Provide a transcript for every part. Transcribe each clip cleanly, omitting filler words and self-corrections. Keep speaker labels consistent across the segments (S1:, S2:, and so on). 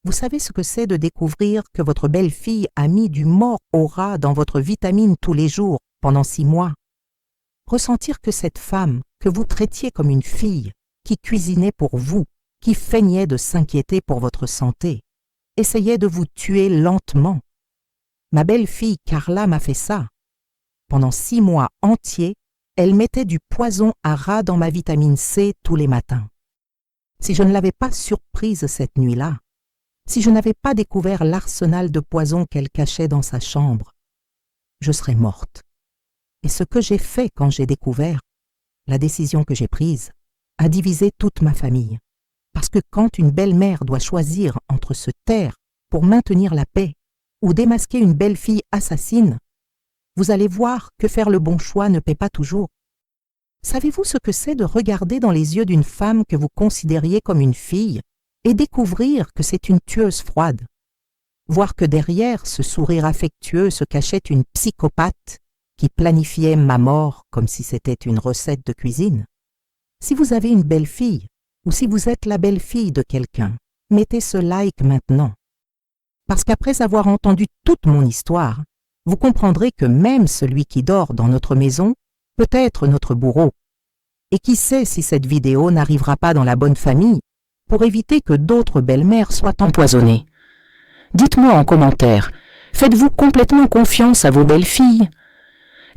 S1: Vous savez ce que c'est de découvrir que votre belle-fille a mis du mort au rat dans votre vitamine tous les jours pendant 6 mois? Ressentir que cette femme, que vous traitiez comme une fille, qui cuisinait pour vous, qui feignait de s'inquiéter pour votre santé, essayait de vous tuer lentement. Ma belle-fille Carla m'a fait ça. Pendant 6 mois entiers, elle mettait du poison à rat dans ma vitamine C tous les matins. Si je ne l'avais pas surprise cette nuit-là, si je n'avais pas découvert l'arsenal de poison qu'elle cachait dans sa chambre, je serais morte. Et ce que j'ai fait quand j'ai découvert, la décision que j'ai prise, a divisé toute ma famille. Parce que quand une belle-mère doit choisir entre se taire pour maintenir la paix ou démasquer une belle-fille assassine, vous allez voir que faire le bon choix ne paie pas toujours. Savez-vous ce que c'est de regarder dans les yeux d'une femme que vous considériez comme une fille et découvrir que c'est une tueuse froide? Voir que derrière ce sourire affectueux se cachait une psychopathe qui planifiait ma mort comme si c'était une recette de cuisine? Si vous avez une belle-fille, ou si vous êtes la belle-fille de quelqu'un, mettez ce like maintenant. Parce qu'après avoir entendu toute mon histoire, vous comprendrez que même celui qui dort dans notre maison peut être notre bourreau. Et qui sait si cette vidéo n'arrivera pas dans la bonne famille pour éviter que d'autres belles-mères soient empoisonnées. Dites-moi en commentaire, faites-vous complètement confiance à vos belles-filles?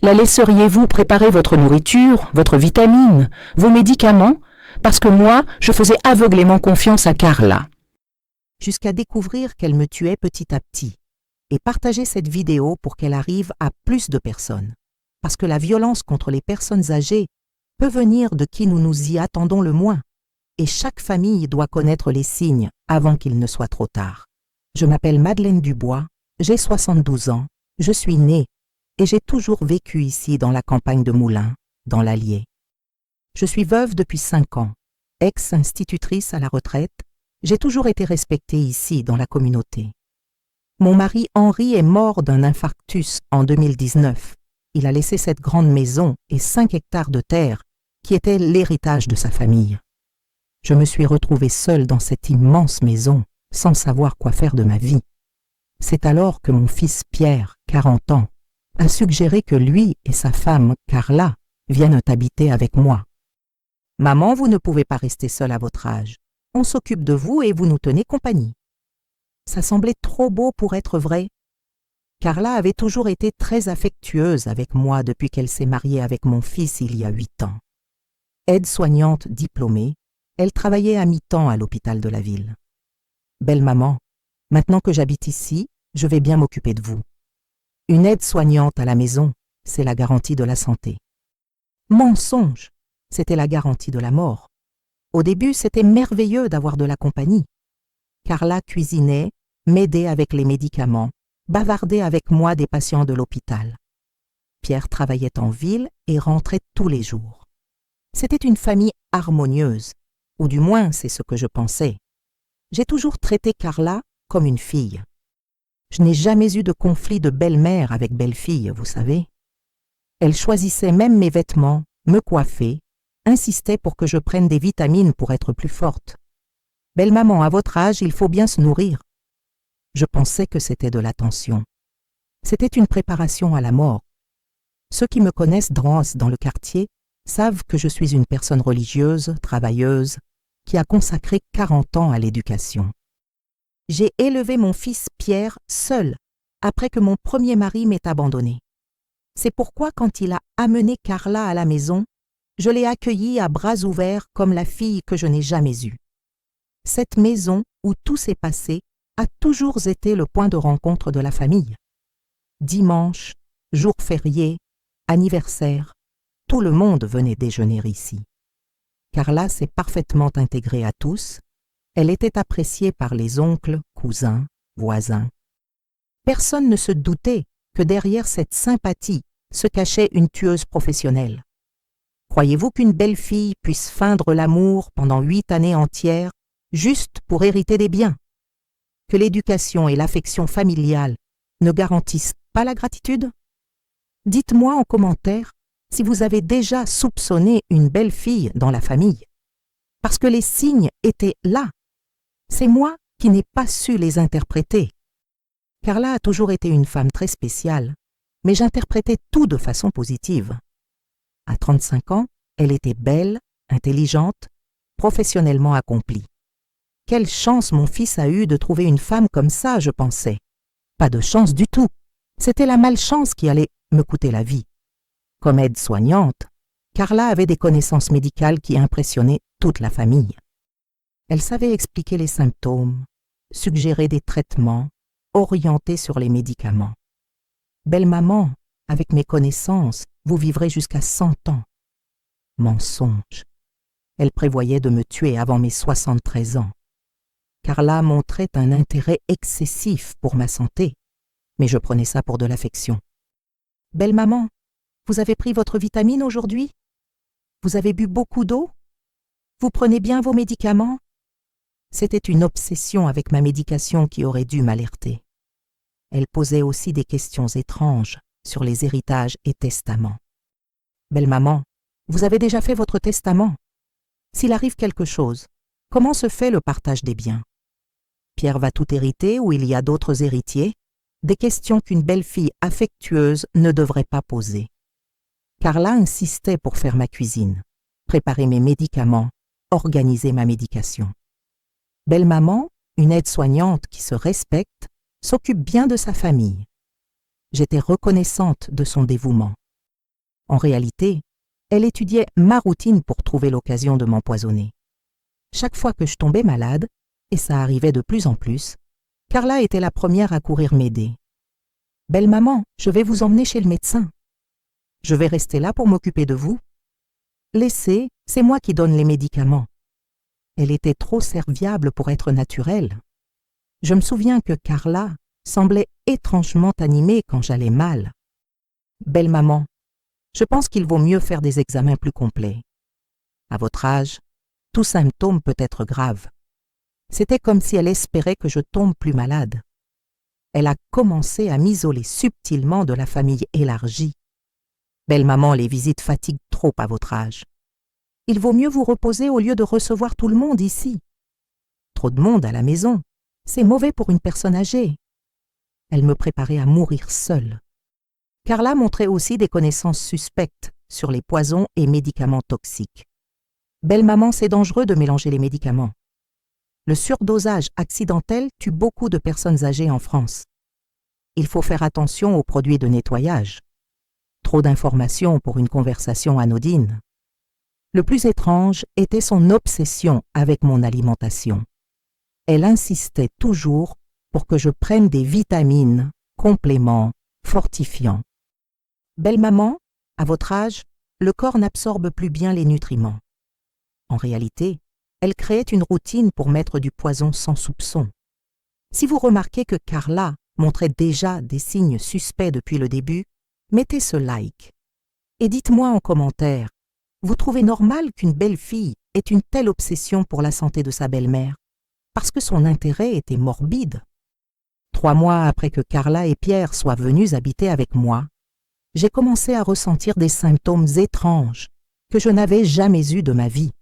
S1: La laisseriez-vous préparer votre nourriture, votre vitamine, vos médicaments? Parce que moi, je faisais aveuglément confiance à Carla. Jusqu'à découvrir qu'elle me tuait petit à petit et partager cette vidéo pour qu'elle arrive à plus de personnes. Parce que la violence contre les personnes âgées peut venir de qui nous nous y attendons le moins. Et chaque famille doit connaître les signes avant qu'il ne soit trop tard. Je m'appelle Madeleine Dubois, j'ai 72 ans, je suis née et j'ai toujours vécu ici dans la campagne de Moulins, dans l'Allier. Je suis veuve depuis 5 ans, ex-institutrice à la retraite, j'ai toujours été respectée ici dans la communauté. Mon mari Henri est mort d'un infarctus en 2019. Il a laissé cette grande maison et 5 hectares de terre qui étaient l'héritage de sa famille. Je me suis retrouvée seule dans cette immense maison sans savoir quoi faire de ma vie. C'est alors que mon fils Pierre, 40 ans, a suggéré que lui et sa femme Carla viennent habiter avec moi. « Maman, vous ne pouvez pas rester seule à votre âge. On s'occupe de vous et vous nous tenez compagnie. » Ça semblait trop beau pour être vrai. Carla avait toujours été très affectueuse avec moi depuis qu'elle s'est mariée avec mon fils il y a 8 ans. Aide-soignante diplômée, elle travaillait à mi-temps à l'hôpital de la ville. « Belle maman, maintenant que j'habite ici, je vais bien m'occuper de vous. Une aide-soignante à la maison, c'est la garantie de la santé. » Mensonge, c'était la garantie de la mort. Au début, c'était merveilleux d'avoir de la compagnie. Carla cuisinait, m'aidait avec les médicaments, bavardait avec moi des patients de l'hôpital. Pierre travaillait en ville et rentrait tous les jours. C'était une famille harmonieuse, ou du moins c'est ce que je pensais. J'ai toujours traité Carla comme une fille. Je n'ai jamais eu de conflit de belle-mère avec belle-fille, vous savez. Elle choisissait même mes vêtements, me coiffait, insistait pour que je prenne des vitamines pour être plus forte. Belle-maman, à votre âge, il faut bien se nourrir. Je pensais que c'était de l'attention. C'était une préparation à la mort. Ceux qui me connaissent dans le quartier savent que je suis une personne religieuse, travailleuse, qui a consacré 40 ans à l'éducation. J'ai élevé mon fils Pierre seul, après que mon premier mari m'ait abandonné. C'est pourquoi quand il a amené Carla à la maison, je l'ai accueillie à bras ouverts comme la fille que je n'ai jamais eue. Cette maison où tout s'est passé a toujours été le point de rencontre de la famille. Dimanche, jour férié, anniversaire, tout le monde venait déjeuner ici. Carla s'est parfaitement intégrée à tous. Elle était appréciée par les oncles, cousins, voisins. Personne ne se doutait que derrière cette sympathie se cachait une tueuse professionnelle. Croyez-vous qu'une belle fille puisse feindre l'amour pendant 8 années entières juste pour hériter des biens? Que l'éducation et l'affection familiale ne garantissent pas la gratitude? Dites-moi en commentaire si vous avez déjà soupçonné une belle fille dans la famille. Parce que les signes étaient là. C'est moi qui n'ait pas su les interpréter. Carla a toujours été une femme très spéciale, mais j'interprétais tout de façon positive. À 35 ans, elle était belle, intelligente, professionnellement accomplie. Quelle chance mon fils a eue de trouver une femme comme ça, je pensais. Pas de chance du tout. C'était la malchance qui allait me coûter la vie. Comme aide-soignante, Carla avait des connaissances médicales qui impressionnaient toute la famille. Elle savait expliquer les symptômes, suggérer des traitements, orienter sur les médicaments. Belle maman, avec mes connaissances, vous vivrez jusqu'à 100 ans. Mensonge. Elle prévoyait de me tuer avant mes 73 ans. Carla montrait un intérêt excessif pour ma santé, mais je prenais ça pour de l'affection. Belle maman, vous avez pris votre vitamine aujourd'hui? Vous avez bu beaucoup d'eau? Vous prenez bien vos médicaments? C'était une obsession avec ma médication qui aurait dû m'alerter. Elle posait aussi des questions étranges sur les héritages et testaments. Belle maman, vous avez déjà fait votre testament? S'il arrive quelque chose, comment se fait le partage des biens? Pierre va tout hériter ou il y a d'autres héritiers? Des questions qu'une belle-fille affectueuse ne devrait pas poser. Carla insistait pour faire ma cuisine, préparer mes médicaments, organiser ma médication. Belle maman, une aide-soignante qui se respecte, s'occupe bien de sa famille. J'étais reconnaissante de son dévouement. En réalité, elle étudiait ma routine pour trouver l'occasion de m'empoisonner. Chaque fois que je tombais malade, et ça arrivait de plus en plus, Carla était la première à courir m'aider. « Belle maman, je vais vous emmener chez le médecin. Je vais rester là pour m'occuper de vous. Laissez, c'est moi qui donne les médicaments. » Elle était trop serviable pour être naturelle. Je me souviens que Carla semblait étrangement animée quand j'allais mal. « Belle maman, je pense qu'il vaut mieux faire des examens plus complets. À votre âge, tout symptôme peut être grave. » C'était comme si elle espérait que je tombe plus malade. Elle a commencé à m'isoler subtilement de la famille élargie. « Belle maman, les visites fatiguent trop à votre âge. Il vaut mieux vous reposer au lieu de recevoir tout le monde ici. Trop de monde à la maison, c'est mauvais pour une personne âgée. » Elle me préparait à mourir seule. Carla montrait aussi des connaissances suspectes sur les poisons et médicaments toxiques. « Belle maman, c'est dangereux de mélanger les médicaments. Le surdosage accidentel tue beaucoup de personnes âgées en France. Il faut faire attention aux produits de nettoyage. Trop d'informations pour une conversation anodine. » Le plus étrange était son obsession avec mon alimentation. Elle insistait toujours pour que je prenne des vitamines, compléments, fortifiants. « Belle maman, à votre âge, le corps n'absorbe plus bien les nutriments. » En réalité, elle créait une routine pour mettre du poison sans soupçon. Si vous remarquez que Carla montrait déjà des signes suspects depuis le début, mettez ce like. Et dites-moi en commentaire, vous trouvez normal qu'une belle fille ait une telle obsession pour la santé de sa belle-mère, parce que son intérêt était morbide? 3 mois après que Carla et Pierre soient venus habiter avec moi, j'ai commencé à ressentir des symptômes étranges que je n'avais jamais eus de ma vie.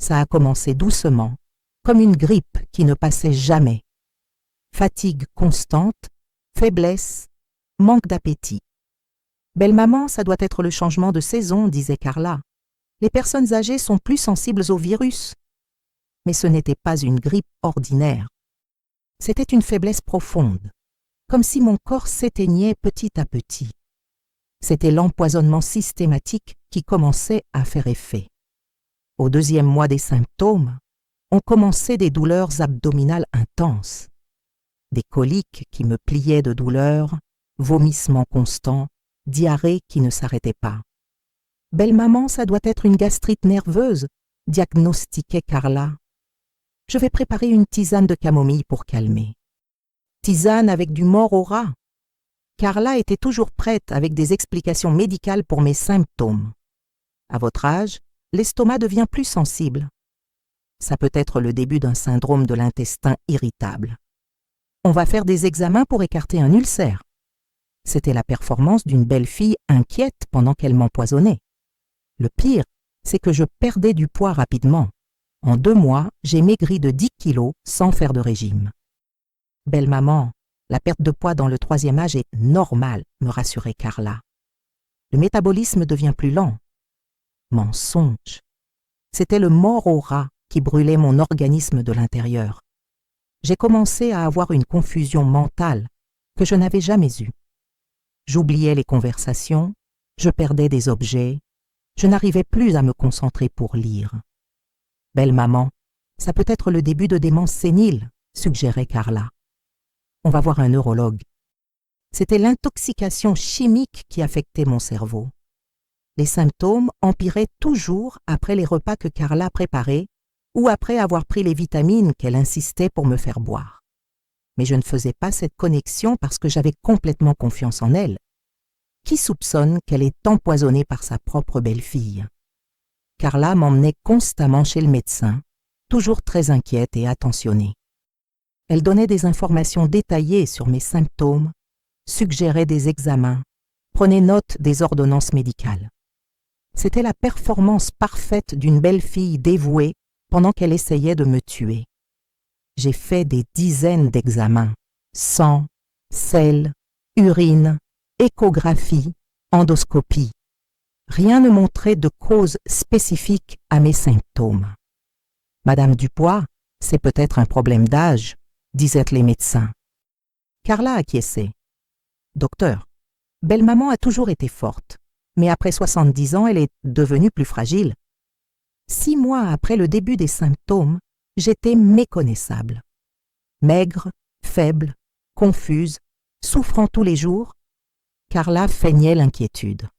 S1: Ça a commencé doucement, comme une grippe qui ne passait jamais. Fatigue constante, faiblesse, manque d'appétit. « Belle maman, ça doit être le changement de saison, disait Carla. Les personnes âgées sont plus sensibles aux virus. » Mais ce n'était pas une grippe ordinaire. C'était une faiblesse profonde, comme si mon corps s'éteignait petit à petit. C'était l'empoisonnement systématique qui commençait à faire effet. Au 2e mois des symptômes, on commençait des douleurs abdominales intenses, des coliques qui me pliaient de douleur, vomissements constants, diarrhée qui ne s'arrêtait pas. « Belle maman, ça doit être une gastrite nerveuse, diagnostiquait Carla. Je vais préparer une tisane de camomille pour calmer. Tisane avec du mort au rat. Carla était toujours prête avec des explications médicales pour mes symptômes. À votre âge, l'estomac devient plus sensible. Ça peut être le début d'un syndrome de l'intestin irritable. On va faire des examens pour écarter un ulcère. C'était la performance d'une belle fille inquiète pendant qu'elle m'empoisonnait. Le pire, c'est que je perdais du poids rapidement. En 2 mois, j'ai maigri de 10 kilos sans faire de régime. Belle maman, la perte de poids dans le 3e âge est normale, me rassurait Carla. Le métabolisme devient plus lent. Mensonge. C'était le mort au rat qui brûlait mon organisme de l'intérieur. J'ai commencé à avoir une confusion mentale que je n'avais jamais eue. J'oubliais les conversations, je perdais des objets, je n'arrivais plus à me concentrer pour lire. Belle maman, ça peut être le début de démence sénile, suggérait Carla. On va voir un neurologue. C'était l'intoxication chimique qui affectait mon cerveau. Les symptômes empiraient toujours après les repas que Carla préparait ou après avoir pris les vitamines qu'elle insistait pour me faire boire. Mais je ne faisais pas cette connexion parce que j'avais complètement confiance en elle. Qui soupçonne qu'elle est empoisonnée par sa propre belle-fille? Carla m'emmenait constamment chez le médecin, toujours très inquiète et attentionnée. Elle donnait des informations détaillées sur mes symptômes, suggérait des examens, prenait note des ordonnances médicales. C'était la performance parfaite d'une belle-fille dévouée pendant qu'elle essayait de me tuer. J'ai fait des dizaines d'examens, sang, sel, urine, échographie, endoscopie. Rien ne montrait de cause spécifique à mes symptômes. Madame Dupois, c'est peut-être un problème d'âge, disaient les médecins. Carla acquiesçait. Docteur, belle-maman a toujours été forte, mais après 70 ans, elle est devenue plus fragile. 6 mois après le début des symptômes, j'étais méconnaissable. Maigre, faible, confuse, souffrant tous les jours, Carla feignait l'inquiétude.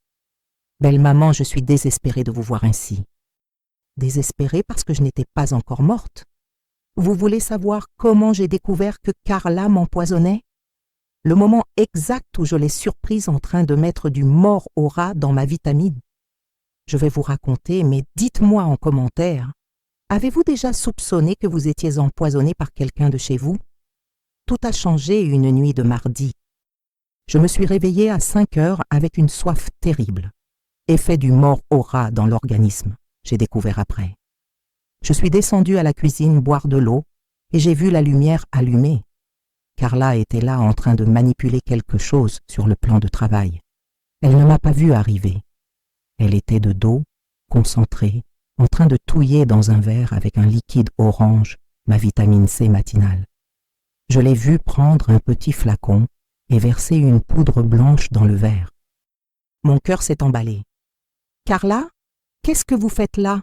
S1: Belle maman, je suis désespérée de vous voir ainsi. Désespérée parce que je n'étais pas encore morte. Vous voulez savoir comment j'ai découvert que Carla m'empoisonnait? Le moment exact où je l'ai surprise en train de mettre du mort au rat dans ma vitamine. Je vais vous raconter, mais dites-moi en commentaire, avez-vous déjà soupçonné que vous étiez empoisonné par quelqu'un de chez vous? Tout a changé une nuit de mardi. Je me suis réveillée à 5 heures avec une soif terrible. Effet du mort au rat dans l'organisme, j'ai découvert après. Je suis descendue à la cuisine boire de l'eau et j'ai vu la lumière allumée. Carla était là en train de manipuler quelque chose sur le plan de travail. Elle ne m'a pas vue arriver. Elle était de dos, concentrée, en train de touiller dans un verre avec un liquide orange, ma vitamine C matinale. Je l'ai vue prendre un petit flacon et verser une poudre blanche dans le verre. Mon cœur s'est emballé. « Carla, qu'est-ce que vous faites là ?»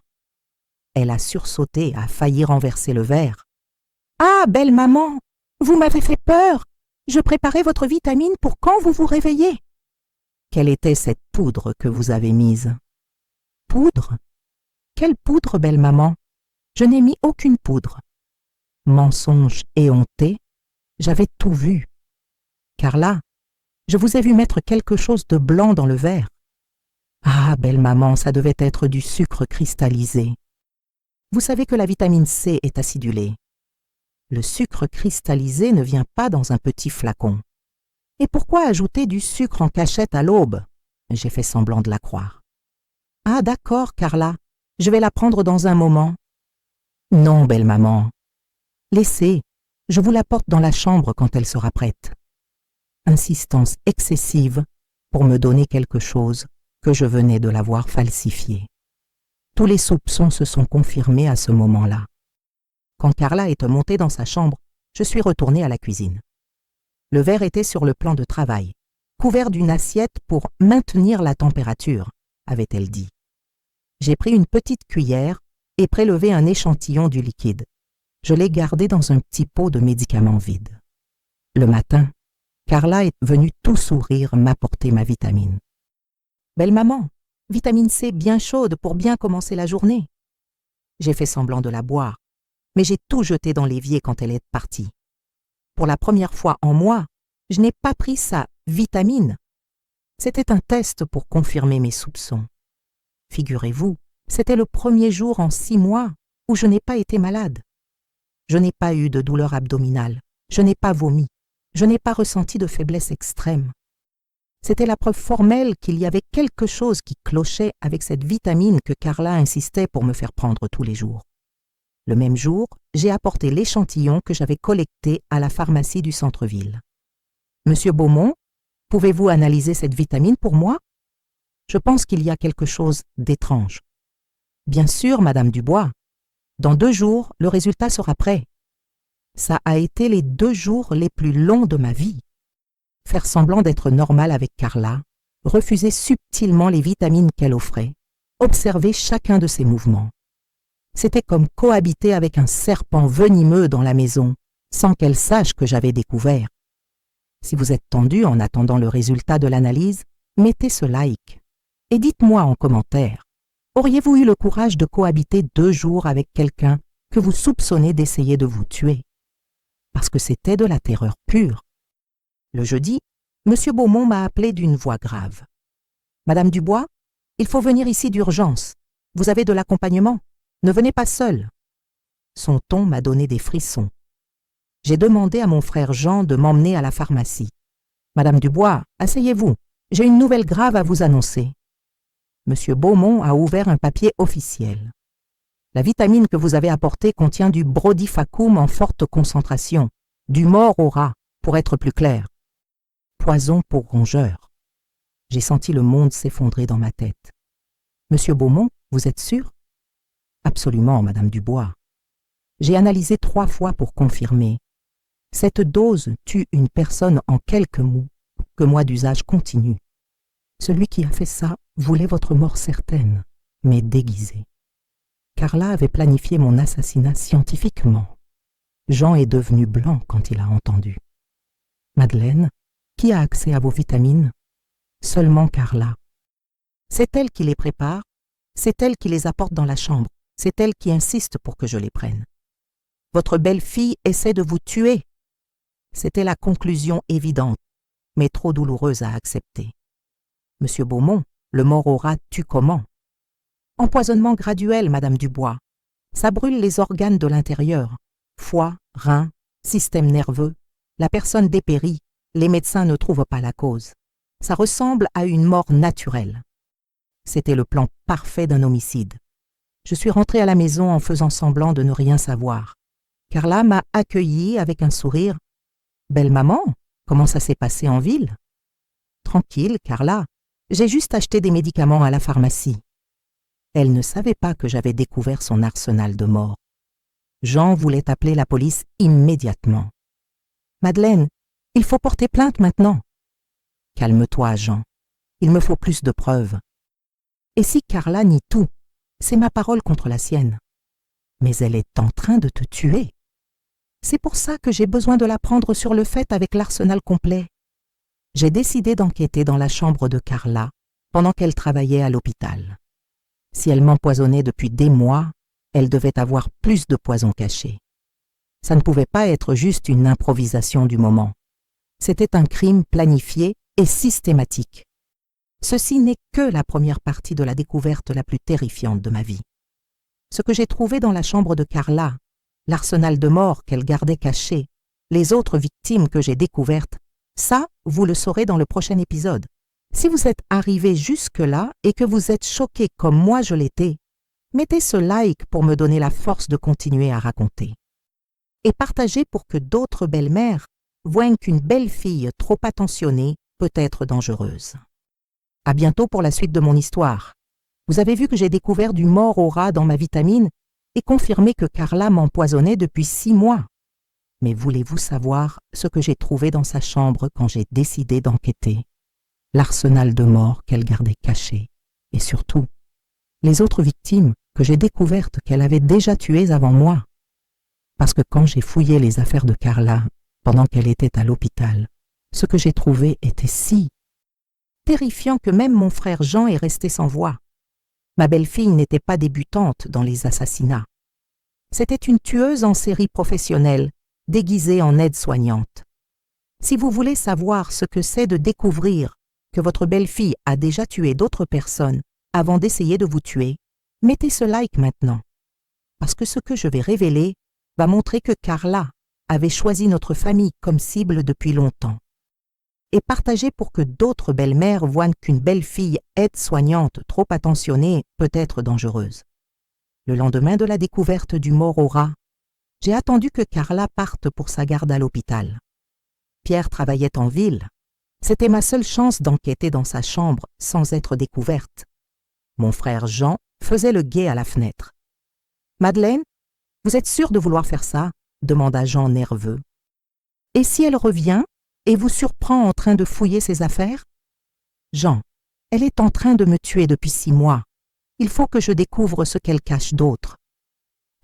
S1: Elle a sursauté, a failli renverser le verre. « Ah, belle maman, vous m'avez fait peur. Je préparais votre vitamine pour quand vous vous réveillez. » « Quelle était cette poudre que vous avez mise ?»« Poudre? Quelle poudre, belle maman? Je n'ai mis aucune poudre. » Mensonge éhonté, j'avais tout vu. « Carla, je vous ai vu mettre quelque chose de blanc dans le verre. » Ah, belle maman, ça devait être du sucre cristallisé. Vous savez que la vitamine C est acidulée. Le sucre cristallisé ne vient pas dans un petit flacon. Et pourquoi ajouter du sucre en cachette à l'aube? J'ai fait semblant de la croire. Ah d'accord, Carla, je vais la prendre dans un moment. Non, belle maman. Laissez, je vous la porte dans la chambre quand elle sera prête. Insistance excessive pour me donner quelque chose que je venais de la voir falsifié. Tous les soupçons se sont confirmés à ce moment-là. Quand Carla est montée dans sa chambre, je suis retournée à la cuisine. Le verre était sur le plan de travail, couvert d'une assiette pour maintenir la température, avait-elle dit. J'ai pris une petite cuillère et prélevé un échantillon du liquide. Je l'ai gardé dans un petit pot de médicaments vide. Le matin, Carla est venue tout sourire m'apporter ma vitamine. « Belle maman, vitamine C bien chaude pour bien commencer la journée. » J'ai fait semblant de la boire, mais j'ai tout jeté dans l'évier quand elle est partie. Pour la première fois en mois, je n'ai pas pris sa vitamine. C'était un test pour confirmer mes soupçons. Figurez-vous, c'était le premier jour en 6 mois où je n'ai pas été malade. Je n'ai pas eu de douleur abdominale, je n'ai pas vomi, je n'ai pas ressenti de faiblesse extrême. C'était la preuve formelle qu'il y avait quelque chose qui clochait avec cette vitamine que Carla insistait pour me faire prendre tous les jours. Le même jour, j'ai apporté l'échantillon que j'avais collecté à la pharmacie du centre-ville. Monsieur Beaumont, pouvez-vous analyser cette vitamine pour moi? Je pense qu'il y a quelque chose d'étrange. Bien sûr, Madame Dubois. Dans 2 jours, le résultat sera prêt. Ça a été les 2 jours les plus longs de ma vie. Faire semblant d'être normal avec Carla, refuser subtilement les vitamines qu'elle offrait, observer chacun de ses mouvements. C'était comme cohabiter avec un serpent venimeux dans la maison, sans qu'elle sache que j'avais découvert. Si vous êtes tendu en attendant le résultat de l'analyse, mettez ce like et dites-moi en commentaire, auriez-vous eu le courage de cohabiter 2 jours avec quelqu'un que vous soupçonnez d'essayer de vous tuer? Parce que c'était de la terreur pure. Le jeudi, M. Beaumont m'a appelé d'une voix grave. « Madame Dubois, il faut venir ici d'urgence. Vous avez de l'accompagnement. Ne venez pas seule. » Son ton m'a donné des frissons. J'ai demandé à mon frère Jean de m'emmener à la pharmacie. « Madame Dubois, asseyez-vous. J'ai une nouvelle grave à vous annoncer. » M. Beaumont a ouvert un papier officiel. La vitamine que vous avez apportée contient du brodifacoum en forte concentration, du mort au rat, pour être plus clair. Poison pour rongeurs. J'ai senti le monde s'effondrer dans ma tête. Monsieur Beaumont, vous êtes sûr? Absolument, Madame Dubois. J'ai analysé 3 fois pour confirmer. Cette dose tue une personne en quelques mois d'usage continu. Celui qui a fait ça voulait votre mort certaine, mais déguisée. Carla avait planifié mon assassinat scientifiquement. Jean est devenu blanc quand il a entendu. Madeleine, qui a accès à vos vitamines? Seulement Carla. C'est elle qui les prépare, c'est elle qui les apporte dans la chambre, c'est elle qui insiste pour que je les prenne. Votre belle-fille essaie de vous tuer. C'était la conclusion évidente, mais trop douloureuse à accepter. Monsieur Beaumont, le mort au rat tue comment? Empoisonnement graduel, Madame Dubois. Ça brûle les organes de l'intérieur. Foie, rein, système nerveux. La personne dépérit. Les médecins ne trouvent pas la cause. Ça ressemble à une mort naturelle. C'était le plan parfait d'un homicide. Je suis rentrée à la maison en faisant semblant de ne rien savoir. Carla m'a accueillie avec un sourire. « Belle maman, comment ça s'est passé en ville ?»« Tranquille, Carla. J'ai juste acheté des médicaments à la pharmacie. » Elle ne savait pas que j'avais découvert son arsenal de morts. Jean voulait appeler la police immédiatement. « Madeleine, il faut porter plainte maintenant. »« Calme-toi, Jean. Il me faut plus de preuves. » Et si Carla nie tout, c'est ma parole contre la sienne. Mais elle est en train de te tuer. C'est pour ça que j'ai besoin de la prendre sur le fait avec l'arsenal complet. J'ai décidé d'enquêter dans la chambre de Carla pendant qu'elle travaillait à l'hôpital. Si elle m'empoisonnait depuis des mois, elle devait avoir plus de poison caché. Ça ne pouvait pas être juste une improvisation du moment. C'était un crime planifié et systématique. Ceci n'est que la première partie de la découverte la plus terrifiante de ma vie. Ce que j'ai trouvé dans la chambre de Carla, l'arsenal de morts qu'elle gardait caché, les autres victimes que j'ai découvertes, ça, vous le saurez dans le prochain épisode. Si vous êtes arrivé jusque-là et que vous êtes choqué comme moi je l'étais, mettez ce like pour me donner la force de continuer à raconter. Et partagez pour que d'autres belles-mères voient qu'une belle-fille trop attentionnée peut être dangereuse. À bientôt pour la suite de mon histoire. Vous avez vu que j'ai découvert du mort au rat dans ma vitamine et confirmé que Carla m'empoisonnait depuis 6 mois. Mais voulez-vous savoir ce que j'ai trouvé dans sa chambre quand j'ai décidé d'enquêter? L'arsenal de morts qu'elle gardait caché, et surtout, les autres victimes que j'ai découvertes qu'elle avait déjà tuées avant moi. Parce que quand j'ai fouillé les affaires de Carla, pendant qu'elle était à l'hôpital, ce que j'ai trouvé était si terrifiant que même mon frère Jean est resté sans voix. Ma belle-fille n'était pas débutante dans les assassinats. C'était une tueuse en série professionnelle, déguisée en aide-soignante. Si vous voulez savoir ce que c'est de découvrir que votre belle-fille a déjà tué d'autres personnes avant d'essayer de vous tuer, mettez ce like maintenant. Parce que ce que je vais révéler va montrer que Carla avait choisi notre famille comme cible depuis longtemps. Et partagez pour que d'autres belles-mères voient qu'une belle-fille aide-soignante trop attentionnée peut être dangereuse. Le lendemain de la découverte du mort au rat, j'ai attendu que Carla parte pour sa garde à l'hôpital. Pierre travaillait en ville. C'était ma seule chance d'enquêter dans sa chambre sans être découverte. Mon frère Jean faisait le guet à la fenêtre. « Madeleine, vous êtes sûre de vouloir faire ça ?» demanda Jean nerveux. « Et si elle revient et vous surprend en train de fouiller ses affaires ?»« Jean, elle est en train de me tuer depuis 6 mois. Il faut que je découvre ce qu'elle cache d'autre. »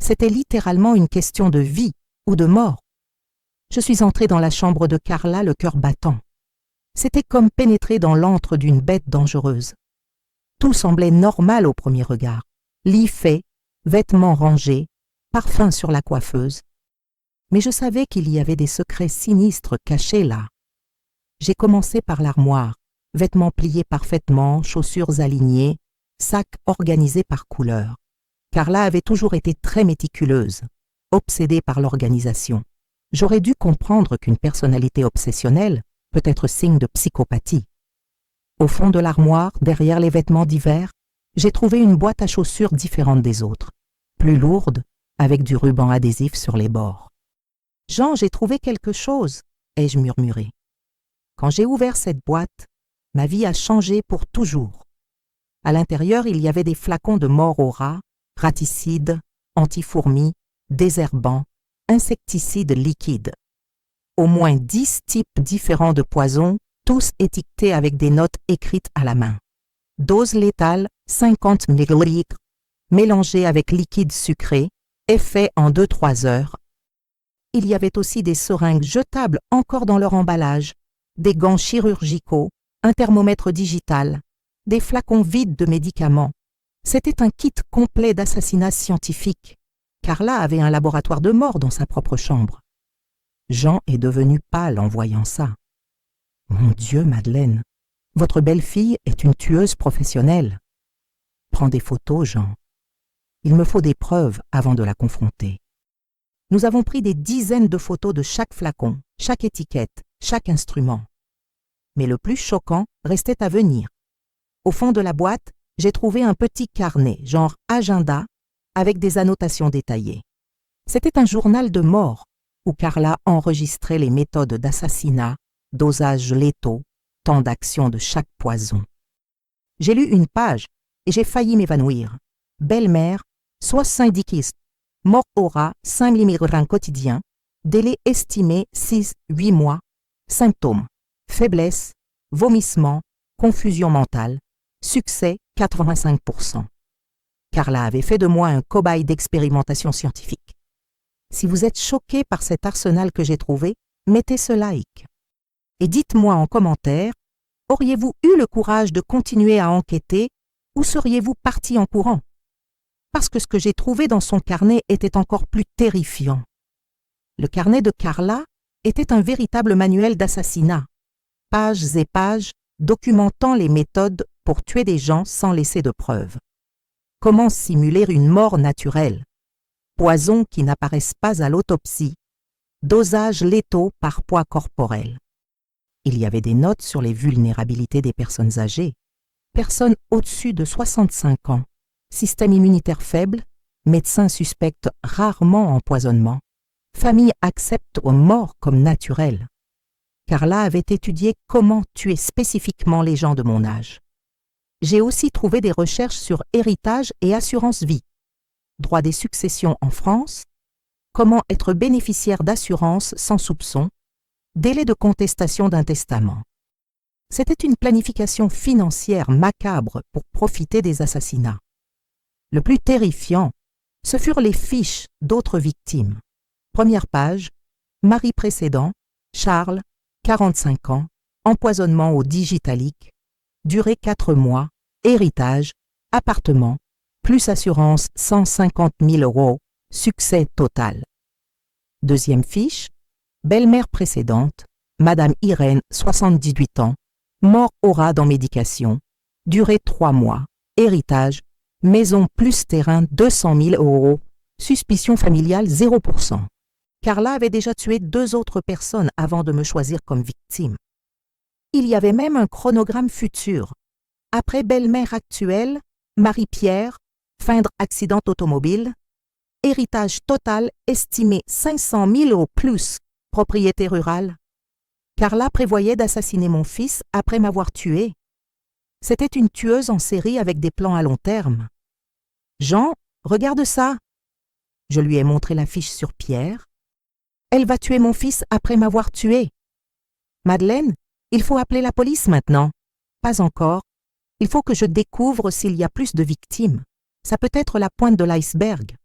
S1: C'était littéralement une question de vie ou de mort. Je suis entrée dans la chambre de Carla, le cœur battant. C'était comme pénétrer dans l'antre d'une bête dangereuse. Tout semblait normal au premier regard. Lit fait, vêtements rangés, parfum sur la coiffeuse. Mais je savais qu'il y avait des secrets sinistres cachés là. J'ai commencé par l'armoire, vêtements pliés parfaitement, chaussures alignées, sacs organisés par couleur. Carla avait toujours été très méticuleuse, obsédée par l'organisation. J'aurais dû comprendre qu'une personnalité obsessionnelle peut être signe de psychopathie. Au fond de l'armoire, derrière les vêtements d'hiver, j'ai trouvé une boîte à chaussures différente des autres, plus lourde, avec du ruban adhésif sur les bords. « Jean, j'ai trouvé quelque chose !» ai-je murmuré. Quand j'ai ouvert cette boîte, ma vie a changé pour toujours. À l'intérieur, il y avait des flacons de mort au rat, raticides, anti-fourmis, désherbants, insecticides liquides. Au moins 10 types différents de poisons, tous étiquetés avec des notes écrites à la main. Dose létale, 50 ml, mélangée avec liquide sucré, effet en 2-3 heures. Il y avait aussi des seringues jetables encore dans leur emballage, des gants chirurgicaux, un thermomètre digital, des flacons vides de médicaments. C'était un kit complet d'assassinat scientifique. Carla avait un laboratoire de mort dans sa propre chambre. Jean est devenu pâle en voyant ça. « Mon Dieu, Madeleine, votre belle-fille est une tueuse professionnelle. » « Prends des photos, Jean. Il me faut des preuves avant de la confronter. » Nous avons pris des dizaines de photos de chaque flacon, chaque étiquette, chaque instrument. Mais le plus choquant restait à venir. Au fond de la boîte, j'ai trouvé un petit carnet, genre agenda, avec des annotations détaillées. C'était un journal de mort où Carla enregistrait les méthodes d'assassinat, dosages létaux, temps d'action de chaque poison. J'ai lu une page et j'ai failli m'évanouir. Belle-mère, soit syndiciste, mort au rat, 5 mg quotidien, délai estimé 6-8 mois, symptômes, faiblesse, vomissement, confusion mentale, succès 85%. Carla avait fait de moi un cobaye d'expérimentation scientifique. Si vous êtes choqué par cet arsenal que j'ai trouvé, mettez ce like. Et dites-moi en commentaire, auriez-vous eu le courage de continuer à enquêter ou seriez-vous parti en courant? Parce que ce que j'ai trouvé dans son carnet était encore plus terrifiant. Le carnet de Carla était un véritable manuel d'assassinat. Pages et pages documentant les méthodes pour tuer des gens sans laisser de preuves. Comment simuler une mort naturelle? Poisons qui n'apparaissent pas à l'autopsie. Dosages létaux par poids corporel. Il y avait des notes sur les vulnérabilités des personnes âgées. Personnes au-dessus de 65 ans. Système immunitaire faible. Médecins suspectent rarement empoisonnement. Famille accepte aux morts comme naturelles. Carla avait étudié comment tuer spécifiquement les gens de mon âge. J'ai aussi trouvé des recherches sur héritage et assurance vie, droit des successions en France, comment être bénéficiaire d'assurance sans soupçon, délai de contestation d'un testament. C'était une planification financière macabre pour profiter des assassinats. Le plus terrifiant, ce furent les fiches d'autres victimes. Première page, mari précédent, Charles, 45 ans, empoisonnement au digitalique, durée 4 mois, héritage, appartement, plus assurance 150 000 €, succès total. Deuxième fiche, belle-mère précédente, Madame Irène, 78 ans, mort au rat dans médication, durée 3 mois, héritage, maison plus terrain 200 000 €, suspicion familiale 0%. Carla avait déjà tué 2 autres personnes avant de me choisir comme victime. Il y avait même un chronogramme futur. Après belle-mère actuelle, Marie-Pierre, feindre accident automobile, héritage total estimé 500 000 ou plus, propriété rurale. Carla prévoyait d'assassiner mon fils après m'avoir tué. C'était une tueuse en série avec des plans à long terme. Jean, regarde ça. Je lui ai montré l'affiche sur Pierre. Elle va tuer mon fils après m'avoir tué. Madeleine, il faut appeler la police maintenant. Pas encore. Il faut que je découvre s'il y a plus de victimes. Ça peut être la pointe de l'iceberg.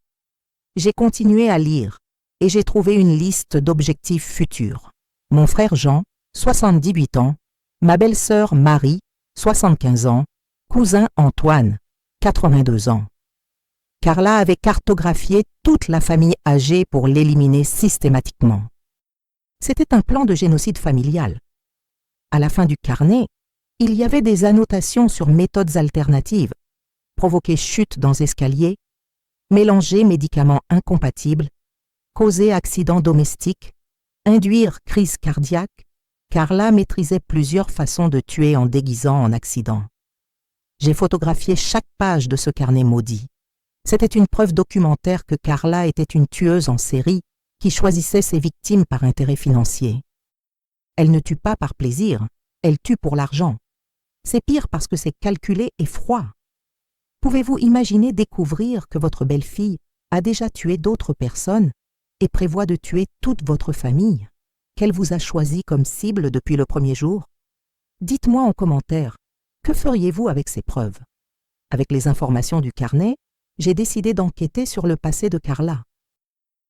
S1: J'ai continué à lire et j'ai trouvé une liste d'objectifs futurs. Mon frère Jean, 78 ans, ma belle-sœur Marie, 75 ans, cousin Antoine, 82 ans. Carla avait cartographié toute la famille âgée pour l'éliminer systématiquement. C'était un plan de génocide familial. À la fin du carnet, il y avait des annotations sur méthodes alternatives, provoquer chute dans escalier, mélanger médicaments incompatibles, causer accident domestique, induire crise cardiaque. Carla maîtrisait plusieurs façons de tuer en déguisant en accident. J'ai photographié chaque page de ce carnet maudit. C'était une preuve documentaire que Carla était une tueuse en série qui choisissait ses victimes par intérêt financier. Elle ne tue pas par plaisir, elle tue pour l'argent. C'est pire parce que c'est calculé et froid. Pouvez-vous imaginer découvrir que votre belle-fille a déjà tué d'autres personnes et prévoit de tuer toute votre famille, qu'elle vous a choisi comme cible depuis le premier jour? Dites-moi en commentaire, que feriez-vous avec ces preuves? Avec les informations du carnet, j'ai décidé d'enquêter sur le passé de Carla.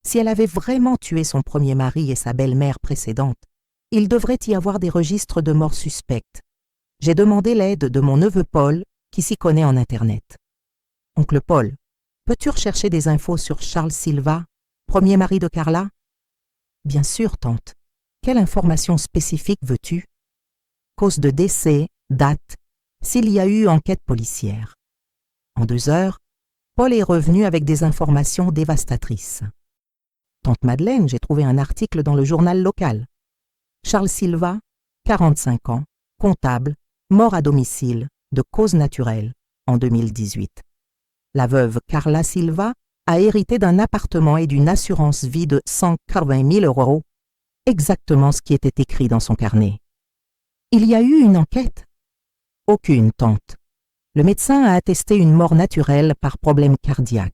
S1: Si elle avait vraiment tué son premier mari et sa belle-mère précédente, il devrait y avoir des registres de morts suspectes. J'ai demandé l'aide de mon neveu Paul, qui s'y connaît en Internet. Oncle Paul, peux-tu rechercher des infos sur Charles Silva, premier mari de Carla? Bien sûr, tante. Quelle information spécifique veux-tu? Cause de décès, date, s'il y a eu enquête policière. En 2 heures, Paul est revenu avec des informations dévastatrices. Tante Madeleine, j'ai trouvé un article dans le journal local. Charles Silva, 45 ans, comptable, mort à domicile, de cause naturelle, en 2018. La veuve Carla Silva a hérité d'un appartement et d'une assurance vie de 180 000 €, exactement ce qui était écrit dans son carnet. Il y a eu une enquête? Aucune, tante. Le médecin a attesté une mort naturelle par problème cardiaque.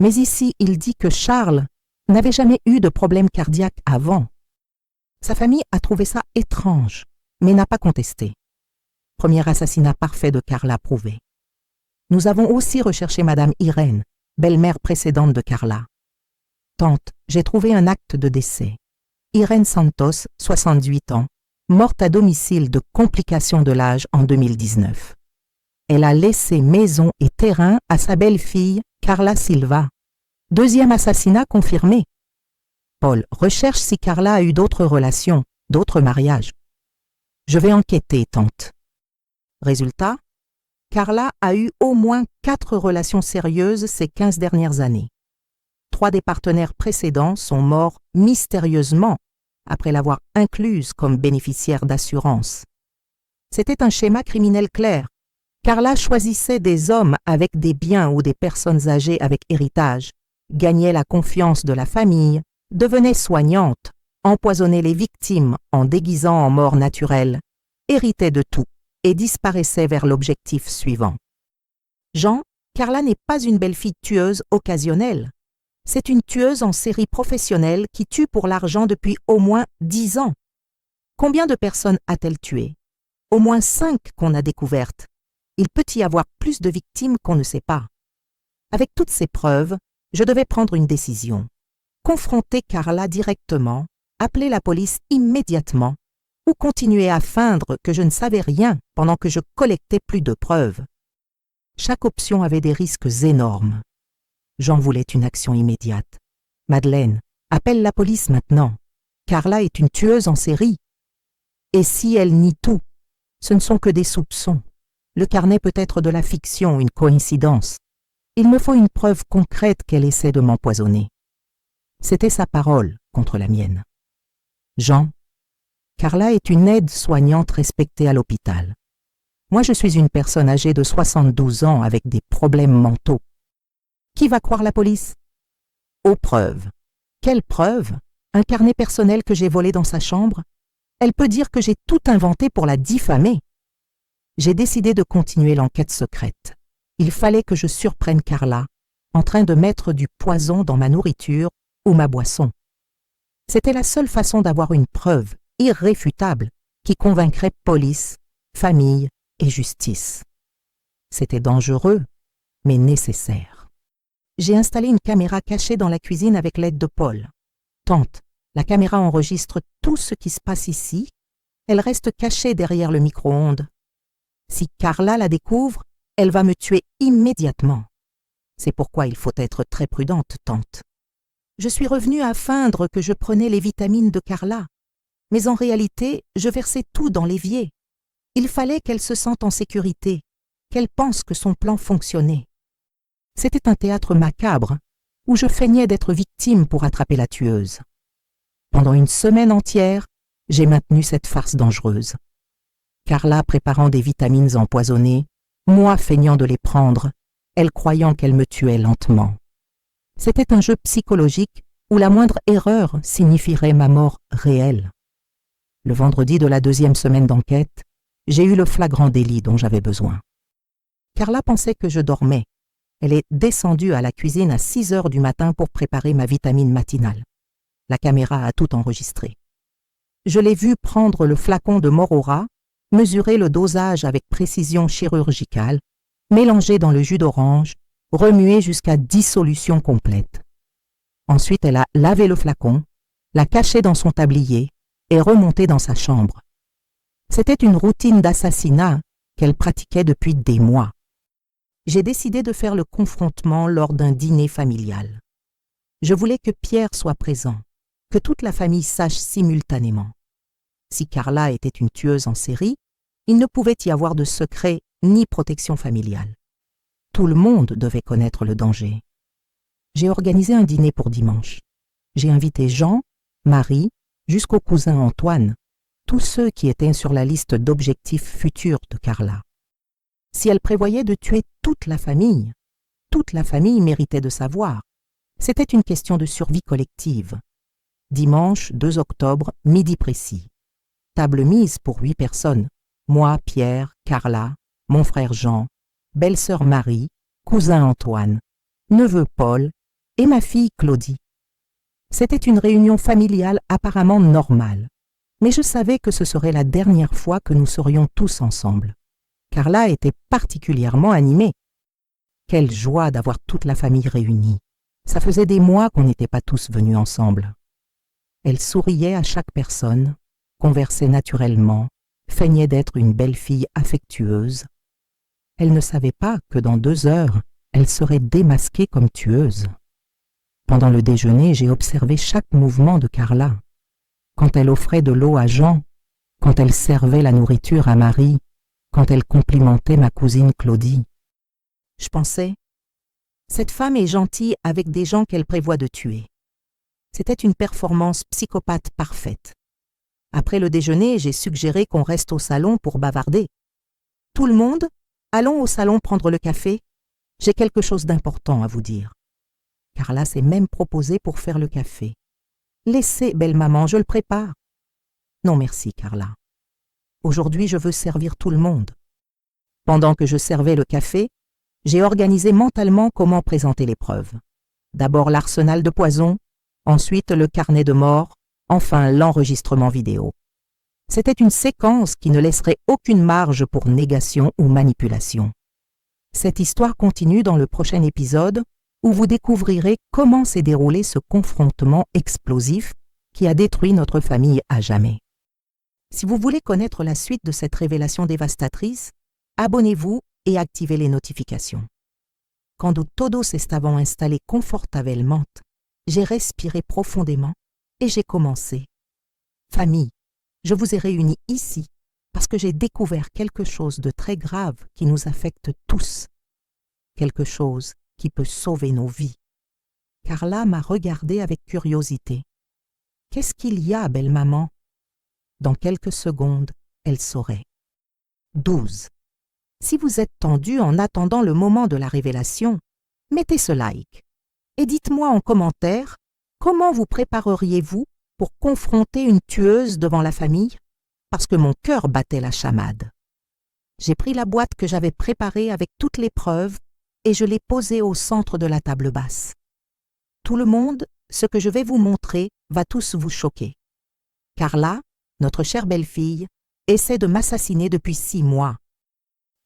S1: Mais ici, il dit que Charles n'avait jamais eu de problème cardiaque avant. Sa famille a trouvé ça étrange, mais n'a pas contesté. Premier assassinat parfait de Carla prouvé. Nous avons aussi recherché Madame Irène, belle-mère précédente de Carla. Tante, j'ai trouvé un acte de décès. Irène Santos, 68 ans, morte à domicile de complications de l'âge en 2019. Elle a laissé maison et terrain à sa belle-fille, Carla Silva. Deuxième assassinat confirmé. Paul recherche si Carla a eu d'autres relations, d'autres mariages. Je vais enquêter, tante. Résultat, Carla a eu au moins 4 relations sérieuses ces 15 dernières années. 3 des partenaires précédents sont morts mystérieusement après l'avoir incluse comme bénéficiaire d'assurance. C'était un schéma criminel clair. Carla choisissait des hommes avec des biens ou des personnes âgées avec héritage, gagnait la confiance de la famille, devenait soignante, empoisonnait les victimes en déguisant en mort naturelle, héritait de tout et disparaissait vers l'objectif suivant. Jean, Carla n'est pas une belle-fille tueuse occasionnelle. C'est une tueuse en série professionnelle qui tue pour l'argent depuis au moins 10 ans. Combien de personnes a-t-elle tué? Au moins 5 qu'on a découvertes. Il peut y avoir plus de victimes qu'on ne sait pas. Avec toutes ces preuves, je devais prendre une décision. Confronter Carla directement, appeler la police immédiatement, ou continuer à feindre que je ne savais rien pendant que je collectais plus de preuves. Chaque option avait des risques énormes. J'en voulais une action immédiate. Madeleine, appelle la police maintenant. Carla est une tueuse en série. Et si elle nie tout, ce ne sont que des soupçons. Le carnet peut être de la fiction, une coïncidence. Il me faut une preuve concrète qu'elle essaie de m'empoisonner. C'était sa parole contre la mienne. Jean, Carla est une aide-soignante respectée à l'hôpital. Moi, je suis une personne âgée de 72 ans avec des problèmes mentaux. Qui va croire la police? Aux preuves. Quelles preuves? Un carnet personnel que j'ai volé dans sa chambre? Elle peut dire que j'ai tout inventé pour la diffamer. J'ai décidé de continuer l'enquête secrète. Il fallait que je surprenne Carla en train de mettre du poison dans ma nourriture ou ma boisson. C'était la seule façon d'avoir une preuve irréfutable qui convaincrait police, famille et justice. C'était dangereux, mais nécessaire. J'ai installé une caméra cachée dans la cuisine avec l'aide de Paul. Tante, la caméra enregistre tout ce qui se passe ici. Elle reste cachée derrière le micro-ondes. Si Carla la découvre, elle va me tuer immédiatement. C'est pourquoi il faut être très prudente, tante. Je suis revenue à feindre que je prenais les vitamines de Carla, mais en réalité, je versais tout dans l'évier. Il fallait qu'elle se sente en sécurité, qu'elle pense que son plan fonctionnait. C'était un théâtre macabre, où je feignais d'être victime pour attraper la tueuse. Pendant une semaine entière, j'ai maintenu cette farce dangereuse. Carla préparant des vitamines empoisonnées, moi feignant de les prendre, elle croyant qu'elle me tuait lentement. C'était un jeu psychologique où la moindre erreur signifierait ma mort réelle. Le vendredi de la 2e semaine d'enquête, j'ai eu le flagrant délit dont j'avais besoin. Carla pensait que je dormais. Elle est descendue à la cuisine à 6 heures du matin pour préparer ma vitamine matinale. La caméra a tout enregistré. Je l'ai vue prendre le flacon de mort au rat, mesurer le dosage avec précision chirurgicale, mélanger dans le jus d'orange, remuer jusqu'à dissolution complète. Ensuite, elle a lavé le flacon, l'a caché dans son tablier et remonté dans sa chambre. C'était une routine d'assassinat qu'elle pratiquait depuis des mois. J'ai décidé de faire le confrontement lors d'un dîner familial. Je voulais que Pierre soit présent, que toute la famille sache simultanément. Si Carla était une tueuse en série, il ne pouvait y avoir de secret ni protection familiale. Tout le monde devait connaître le danger. J'ai organisé un dîner pour dimanche. J'ai invité Jean, Marie, jusqu'au cousin Antoine, tous ceux qui étaient sur la liste d'objectifs futurs de Carla. Si elle prévoyait de tuer toute la famille méritait de savoir. C'était une question de survie collective. Dimanche 2 octobre, midi précis. Table mise pour 8 personnes. Moi, Pierre, Carla, mon frère Jean, belle-sœur Marie, cousin Antoine, neveu Paul et ma fille Claudie. C'était une réunion familiale apparemment normale, mais je savais que ce serait la dernière fois que nous serions tous ensemble. Carla était particulièrement animée. Quelle joie d'avoir toute la famille réunie. Ça faisait des mois qu'on n'était pas tous venus ensemble. Elle souriait à chaque personne, conversait naturellement, feignait d'être une belle fille affectueuse. Elle ne savait pas que dans 2 heures, elle serait démasquée comme tueuse. Pendant le déjeuner, j'ai observé chaque mouvement de Carla. Quand elle offrait de l'eau à Jean, quand elle servait la nourriture à Marie, quand elle complimentait ma cousine Claudie. Je pensais, cette femme est gentille avec des gens qu'elle prévoit de tuer. C'était une performance psychopathe parfaite. Après le déjeuner, j'ai suggéré qu'on reste au salon pour bavarder. Tout le monde, allons au salon prendre le café. J'ai quelque chose d'important à vous dire. Carla s'est même proposée pour faire le café. Laissez, belle maman, je le prépare. Non merci, Carla. Aujourd'hui, je veux servir tout le monde. Pendant que je servais le café, j'ai organisé mentalement comment présenter les preuves. D'abord l'arsenal de poison, ensuite le carnet de mort, enfin l'enregistrement vidéo. C'était une séquence qui ne laisserait aucune marge pour négation ou manipulation. Cette histoire continue dans le prochain épisode où vous découvrirez comment s'est déroulé ce confrontement explosif qui a détruit notre famille à jamais. Si vous voulez connaître la suite de cette révélation dévastatrice, abonnez-vous et activez les notifications. Quando todos estavam installés confortablement, j'ai respiré profondément et j'ai commencé. Famille, je vous ai réunis ici parce que j'ai découvert quelque chose de très grave qui nous affecte tous. Quelque chose qui peut sauver nos vies. Carla m'a regardée avec curiosité. « Qu'est-ce qu'il y a, belle maman ?» Dans quelques secondes, elle saurait. 12. Si vous êtes tendu en attendant le moment de la révélation, mettez ce like et dites-moi en commentaire comment vous prépareriez-vous pour confronter une tueuse devant la famille, parce que mon cœur battait la chamade. J'ai pris la boîte que j'avais préparée avec toutes les preuves et je l'ai posée au centre de la table basse. Tout le monde, ce que je vais vous montrer, va tous vous choquer. Carla, notre chère belle-fille, essaie de m'assassiner depuis 6 mois.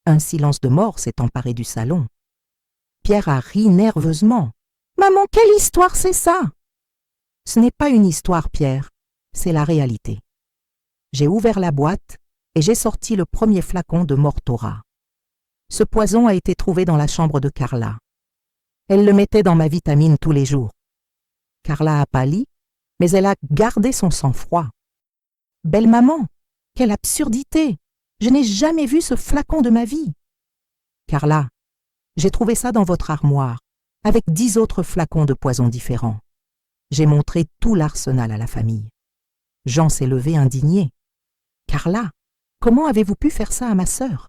S1: Un silence de mort s'est emparé du salon. Pierre a ri nerveusement. « Maman, quelle histoire c'est ça ?» Ce n'est pas une histoire, Pierre, c'est la réalité. J'ai ouvert la boîte et j'ai sorti le premier flacon de Mortora. Ce poison a été trouvé dans la chambre de Carla. Elle le mettait dans ma vitamine tous les jours. Carla a pâli, mais elle a gardé son sang-froid. « Belle maman, quelle absurdité! Je n'ai jamais vu ce flacon de ma vie. » « Carla, j'ai trouvé ça dans votre armoire, avec 10 autres flacons de poison différents. J'ai montré tout l'arsenal à la famille. Jean s'est levé indigné. « Carla, comment avez-vous pu faire ça à ma sœur? »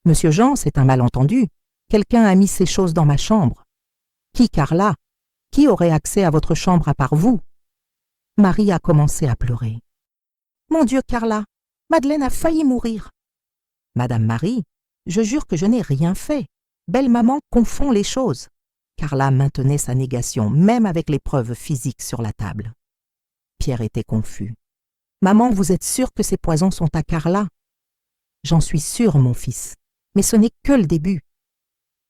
S1: « Monsieur Jean, c'est un malentendu. Quelqu'un a mis ces choses dans ma chambre. »« Qui, Carla? Qui aurait accès à votre chambre à part vous? » Marie a commencé à pleurer. « Mon Dieu, Carla, Madeleine a failli mourir. »« Madame Marie, je jure que je n'ai rien fait. Belle maman confond les choses. » Carla maintenait sa négation, même avec les preuves physiques sur la table. Pierre était confus. « Maman, vous êtes sûre que ces poisons sont à Carla? »« J'en suis sûre, mon fils, mais ce n'est que le début. »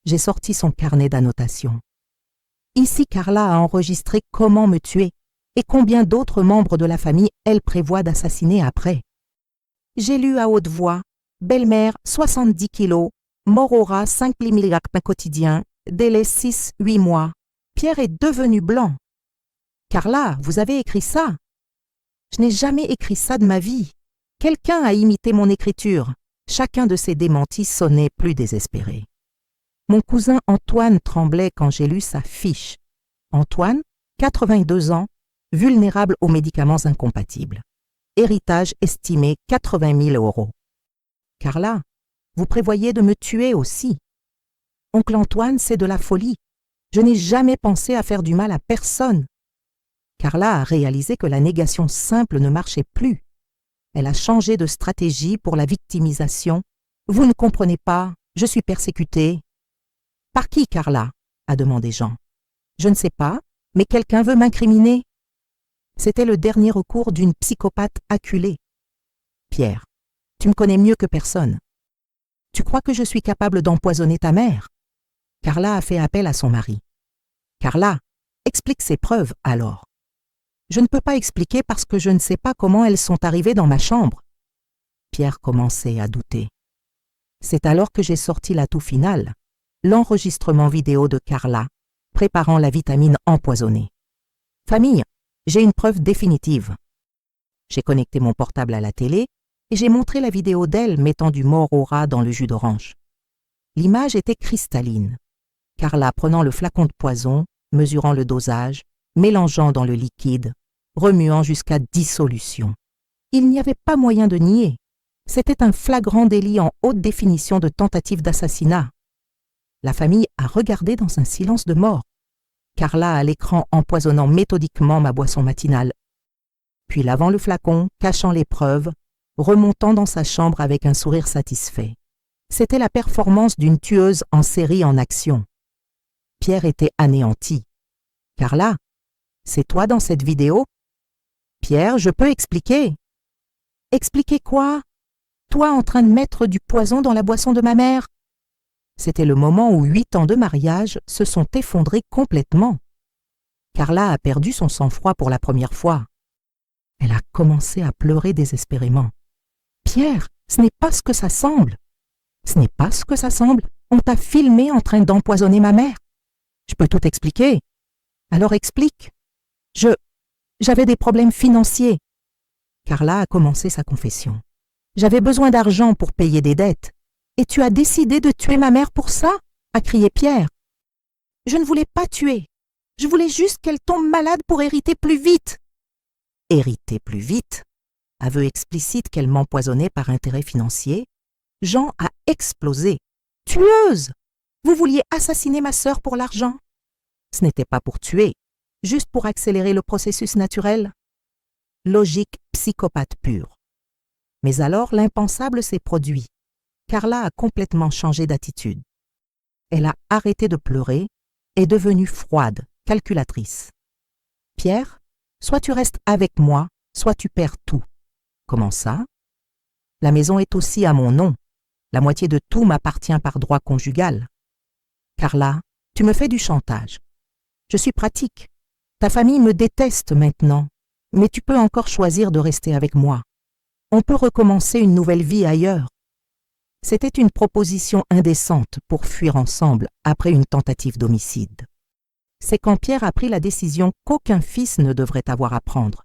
S1: J'ai sorti son carnet d'annotation. Ici, Carla a enregistré comment me tuer et combien d'autres membres de la famille elle prévoit d'assassiner après. J'ai lu à haute voix « Belle-mère, 70 kilos, Morora, 5 mg quotidien, délai 6-8 mois. » Pierre est devenu blanc. « Carla, vous avez écrit ça? » Je n'ai jamais écrit ça de ma vie. Quelqu'un a imité mon écriture. Chacun de ces démentis sonnait plus désespéré. Mon cousin Antoine tremblait quand j'ai lu sa fiche. Antoine, 82 ans, vulnérable aux médicaments incompatibles. Héritage estimé 80 000 €. Carla, vous prévoyez de me tuer aussi. Oncle Antoine, c'est de la folie. Je n'ai jamais pensé à faire du mal à personne. Carla a réalisé que la négation simple ne marchait plus. Elle a changé de stratégie pour la victimisation. Vous ne comprenez pas, je suis persécutée. Par qui, Carla? A demandé Jean. Je ne sais pas, mais quelqu'un veut m'incriminer. C'était le dernier recours d'une psychopathe acculée. Pierre, tu me connais mieux que personne. Tu crois que je suis capable d'empoisonner ta mère? Carla a fait appel à son mari. Carla, explique ces preuves alors. Je ne peux pas expliquer parce que je ne sais pas comment elles sont arrivées dans ma chambre. Pierre commençait à douter. C'est alors que j'ai sorti l'atout final, l'enregistrement vidéo de Carla, préparant la vitamine empoisonnée. Famille, j'ai une preuve définitive. J'ai connecté mon portable à la télé et j'ai montré la vidéo d'elle mettant du Morora dans le jus d'orange. L'image était cristalline. Carla prenant le flacon de poison, mesurant le dosage, mélangeant dans le liquide, remuant jusqu'à dissolution. Il n'y avait pas moyen de nier. C'était un flagrant délit en haute définition de tentative d'assassinat. La famille a regardé dans un silence de mort. Carla à l'écran empoisonnant méthodiquement ma boisson matinale. Puis lavant le flacon, cachant les preuves, remontant dans sa chambre avec un sourire satisfait. C'était la performance d'une tueuse en série en action. Pierre était anéanti. « Carla, c'est toi dans cette vidéo? » « Pierre, je peux expliquer. »« Expliquer quoi? Toi en train de mettre du poison dans la boisson de ma mère ?» C'était le moment où 8 ans de mariage se sont effondrés complètement. Carla a perdu son sang-froid pour la première fois. Elle a commencé à pleurer désespérément. « Pierre, ce n'est pas ce que ça semble. Ce n'est pas ce que ça semble. On t'a filmé en train d'empoisonner ma mère. Je peux tout expliquer. Alors explique. J'avais des problèmes financiers. » Carla a commencé sa confession. « J'avais besoin d'argent pour payer des dettes. Et tu as décidé de tuer ma mère pour ça ?» a crié Pierre. « Je ne voulais pas tuer. Je voulais juste qu'elle tombe malade pour hériter plus vite. » Hériter plus vite? Aveu explicite qu'elle m'empoisonnait par intérêt financier. Jean a explosé. « Tueuse! Vous vouliez assassiner ma sœur pour l'argent? Ce n'était pas pour tuer, juste pour accélérer le processus naturel. Logique psychopathe pure. Mais alors l'impensable s'est produit. Carla a complètement changé d'attitude. Elle a arrêté de pleurer, est devenue froide, calculatrice. Pierre, soit tu restes avec moi, soit tu perds tout. Comment ça? La maison est aussi à mon nom. La moitié de tout m'appartient par droit conjugal. Carla, tu me fais du chantage. Je suis pratique. Ta famille me déteste maintenant, mais tu peux encore choisir de rester avec moi. On peut recommencer une nouvelle vie ailleurs. C'était une proposition indécente pour fuir ensemble après une tentative d'homicide. C'est quand Pierre a pris la décision qu'aucun fils ne devrait avoir à prendre,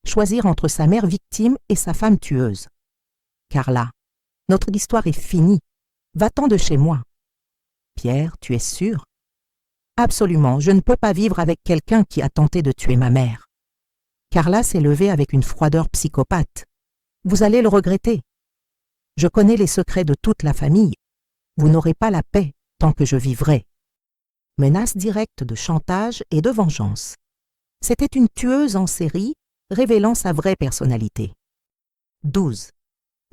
S1: choisir entre sa mère victime et sa femme tueuse. Carla, notre histoire est finie. Va-t'en de chez moi. Pierre, tu es sûr? Absolument, je ne peux pas vivre avec quelqu'un qui a tenté de tuer ma mère. Carla s'est levée avec une froideur psychopathe. Vous allez le regretter. Je connais les secrets de toute la famille. Vous n'aurez pas la paix tant que je vivrai. Menace directe de chantage et de vengeance. C'était une tueuse en série, révélant sa vraie personnalité. 12.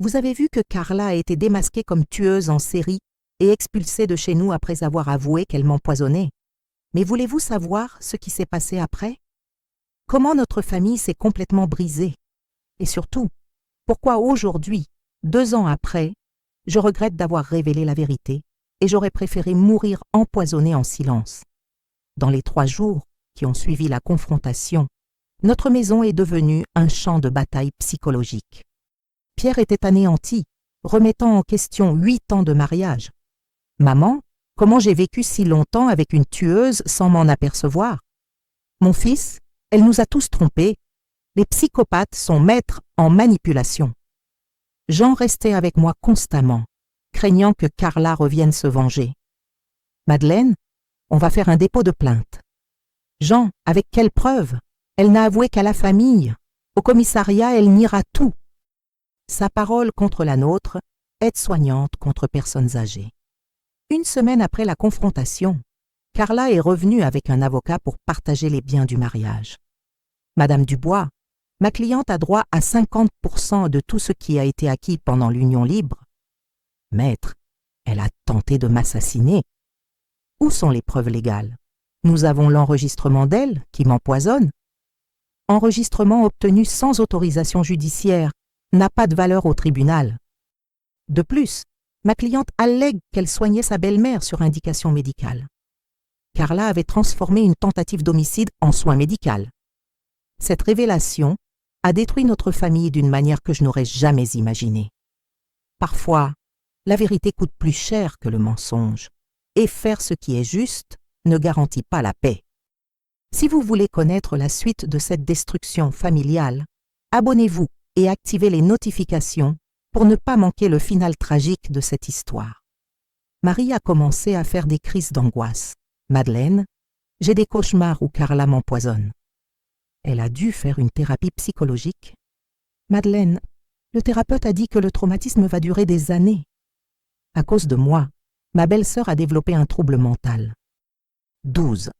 S1: Vous avez vu que Carla a été démasquée comme tueuse en série et expulsée de chez nous après avoir avoué qu'elle m'empoisonnait. Mais voulez-vous savoir ce qui s'est passé après? Comment notre famille s'est complètement brisée? Et surtout, pourquoi aujourd'hui, 2 ans après, je regrette d'avoir révélé la vérité et j'aurais préféré mourir empoisonnée en silence. Dans les 3 jours qui ont suivi la confrontation, notre maison est devenue un champ de bataille psychologique. Pierre était anéanti, remettant en question 8 ans de mariage. Maman, comment j'ai vécu si longtemps avec une tueuse sans m'en apercevoir? Mon fils, elle nous a tous trompés. Les psychopathes sont maîtres en manipulation. Jean restait avec moi constamment, craignant que Carla revienne se venger. Madeleine, on va faire un dépôt de plainte. Jean, avec quelle preuve? Elle n'a avoué qu'à la famille. Au commissariat, elle niera tout. Sa parole contre la nôtre, aide-soignante contre personnes âgées. 1 semaine après la confrontation, Carla est revenue avec un avocat pour partager les biens du mariage. Madame Dubois, ma cliente a droit à 50% de tout ce qui a été acquis pendant l'union libre. Maître, elle a tenté de m'assassiner. Où sont les preuves légales? Nous avons l'enregistrement d'elle qui m'empoisonne. Enregistrement obtenu sans autorisation judiciaire n'a pas de valeur au tribunal. De plus, ma cliente allègue qu'elle soignait sa belle-mère sur indication médicale. Carla avait transformé une tentative d'homicide en soin médical. Cette révélation a détruit notre famille d'une manière que je n'aurais jamais imaginée. Parfois, la vérité coûte plus cher que le mensonge, et faire ce qui est juste ne garantit pas la paix. Si vous voulez connaître la suite de cette destruction familiale, abonnez-vous et activez les notifications pour ne pas manquer le final tragique de cette histoire. Marie a commencé à faire des crises d'angoisse. Madeleine, j'ai des cauchemars où Carla m'empoisonne. Elle a dû faire une thérapie psychologique. Madeleine, le thérapeute a dit que le traumatisme va durer des années. À cause de moi, ma belle-sœur a développé un trouble mental. 12.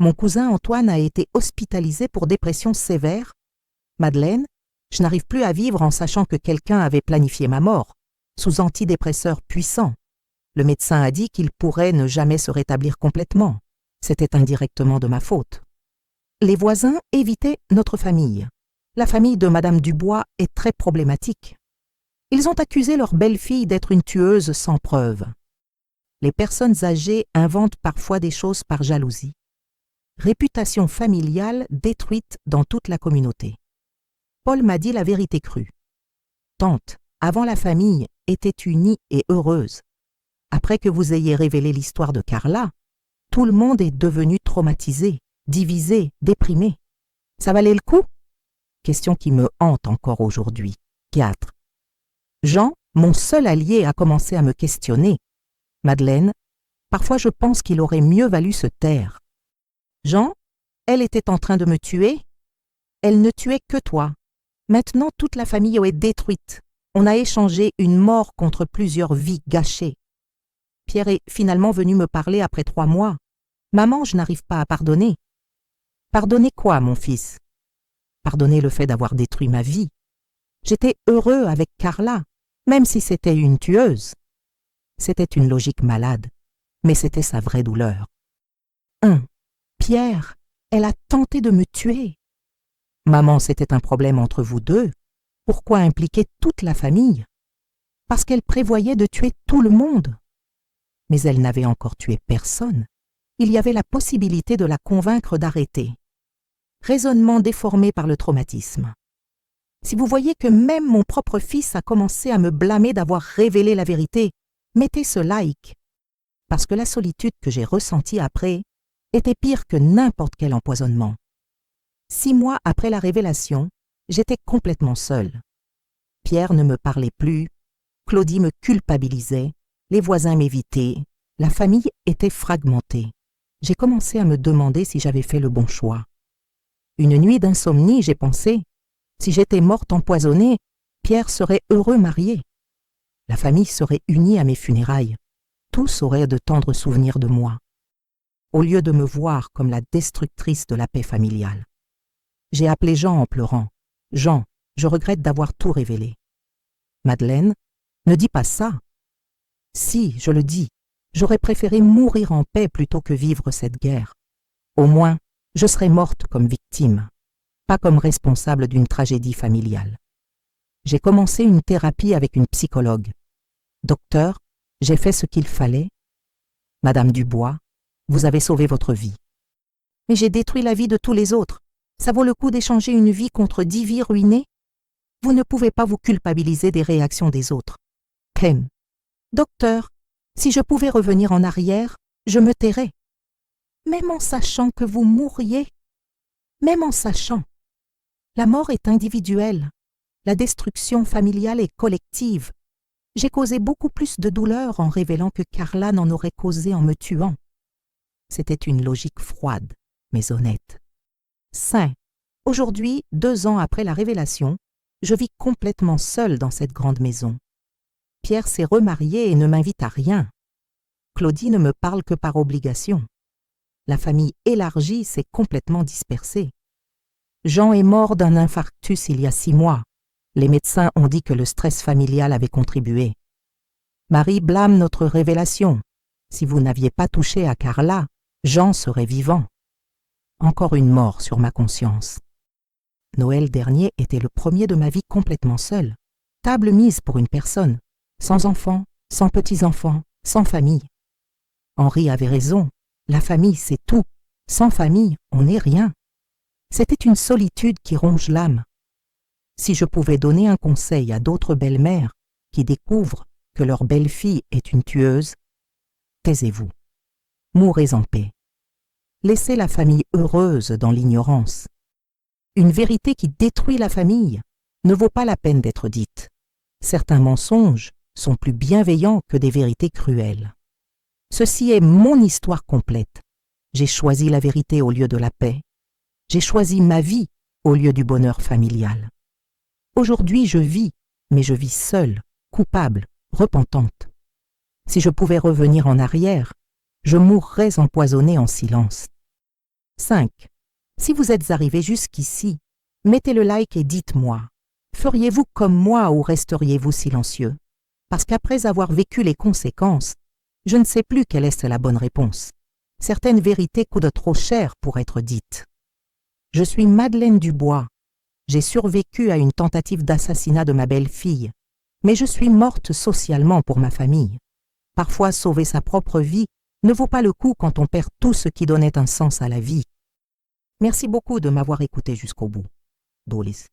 S1: Mon cousin Antoine a été hospitalisé pour dépression sévère. Madeleine, je n'arrive plus à vivre en sachant que quelqu'un avait planifié ma mort, sous antidépresseurs puissants. Le médecin a dit qu'il pourrait ne jamais se rétablir complètement. C'était indirectement de ma faute. Les voisins évitaient notre famille. La famille de Madame Dubois est très problématique. Ils ont accusé leur belle-fille d'être une tueuse sans preuve. Les personnes âgées inventent parfois des choses par jalousie. Réputation familiale détruite dans toute la communauté. Paul m'a dit la vérité crue. Tante, avant la famille, était unie et heureuse. Après que vous ayez révélé l'histoire de Carla, tout le monde est devenu traumatisé, divisé, déprimé. Ça valait le coup? Question qui me hante encore aujourd'hui. 4. Jean, mon seul allié, a commencé à me questionner. Madeleine, parfois je pense qu'il aurait mieux valu se taire. Jean, elle était en train de me tuer. Elle ne tuait que toi. Maintenant, toute la famille est détruite. On a échangé une mort contre plusieurs vies gâchées. Pierre est finalement venu me parler après 3 mois. Maman, je n'arrive pas à pardonner. Pardonner quoi, mon fils? Pardonner le fait d'avoir détruit ma vie. J'étais heureux avec Carla, même si c'était une tueuse. C'était une logique malade, mais c'était sa vraie douleur. 1. Pierre, elle a tenté de me tuer. Maman, c'était un problème entre vous deux. Pourquoi impliquer toute la famille? Parce qu'elle prévoyait de tuer tout le monde. Mais elle n'avait encore tué personne. Il y avait la possibilité de la convaincre d'arrêter. Raisonnement déformé par le traumatisme. Si vous voyez que même mon propre fils a commencé à me blâmer d'avoir révélé la vérité, mettez ce like. Parce que la solitude que j'ai ressentie après était pire que n'importe quel empoisonnement. 6 mois après la révélation, j'étais complètement seule. Pierre ne me parlait plus, Claudie me culpabilisait, les voisins m'évitaient, la famille était fragmentée. J'ai commencé à me demander si j'avais fait le bon choix. Une nuit d'insomnie, j'ai pensé, si j'étais morte empoisonnée, Pierre serait heureux marié. La famille serait unie à mes funérailles. Tous auraient de tendres souvenirs de moi. Au lieu de me voir comme la destructrice de la paix familiale. J'ai appelé Jean en pleurant. « Jean, je regrette d'avoir tout révélé. » « Madeleine, ne dis pas ça. » « Si, je le dis. J'aurais préféré mourir en paix plutôt que vivre cette guerre. Au moins, je serais morte comme victime, pas comme responsable d'une tragédie familiale. J'ai commencé une thérapie avec une psychologue. Docteur, j'ai fait ce qu'il fallait. Madame Dubois, vous avez sauvé votre vie. Mais j'ai détruit la vie de tous les autres. Ça vaut le coup d'échanger une vie contre 10 vies ruinées? Vous ne pouvez pas vous culpabiliser des réactions des autres. Ken. Docteur, si je pouvais revenir en arrière, je me tairais. Même en sachant que vous mourriez. Même en sachant. La mort est individuelle. La destruction familiale est collective. J'ai causé beaucoup plus de douleur en révélant que Carla n'en aurait causé en me tuant. C'était une logique froide, mais honnête. 5. Aujourd'hui, 2 ans après la révélation, je vis complètement seule dans cette grande maison. Pierre s'est remarié et ne m'invite à rien. Claudie ne me parle que par obligation. La famille élargie s'est complètement dispersée. Jean est mort d'un infarctus il y a 6 mois. Les médecins ont dit que le stress familial avait contribué. Marie blâme notre révélation. Si vous n'aviez pas touché à Carla, Jean serait vivant. Encore une mort sur ma conscience. Noël dernier était le premier de ma vie complètement seule. Table mise pour une personne, sans enfants, sans petits-enfants, sans famille. Henri avait raison, la famille c'est tout. Sans famille, on n'est rien. C'était une solitude qui ronge l'âme. Si je pouvais donner un conseil à d'autres belles-mères qui découvrent que leur belle-fille est une tueuse, taisez-vous. Mourez en paix. Laissez la famille heureuse dans l'ignorance. Une vérité qui détruit la famille ne vaut pas la peine d'être dite. Certains mensonges sont plus bienveillants que des vérités cruelles. Ceci est mon histoire complète. J'ai choisi la vérité au lieu de la paix. J'ai choisi ma vie au lieu du bonheur familial. Aujourd'hui, je vis, mais je vis seule, coupable, repentante. Si je pouvais revenir en arrière, je mourrais empoisonnée en silence. 5. Si vous êtes arrivé jusqu'ici, mettez le like et dites-moi, feriez-vous comme moi ou resteriez-vous silencieux? Parce qu'après avoir vécu les conséquences, je ne sais plus quelle est la bonne réponse. Certaines vérités coûtent trop cher pour être dites. Je suis Madeleine Dubois. J'ai survécu à une tentative d'assassinat de ma belle-fille, mais je suis morte socialement pour ma famille. Parfois, sauver sa propre vie ne vaut pas le coup quand on perd tout ce qui donnait un sens à la vie. Merci beaucoup de m'avoir écouté jusqu'au bout. Dolis.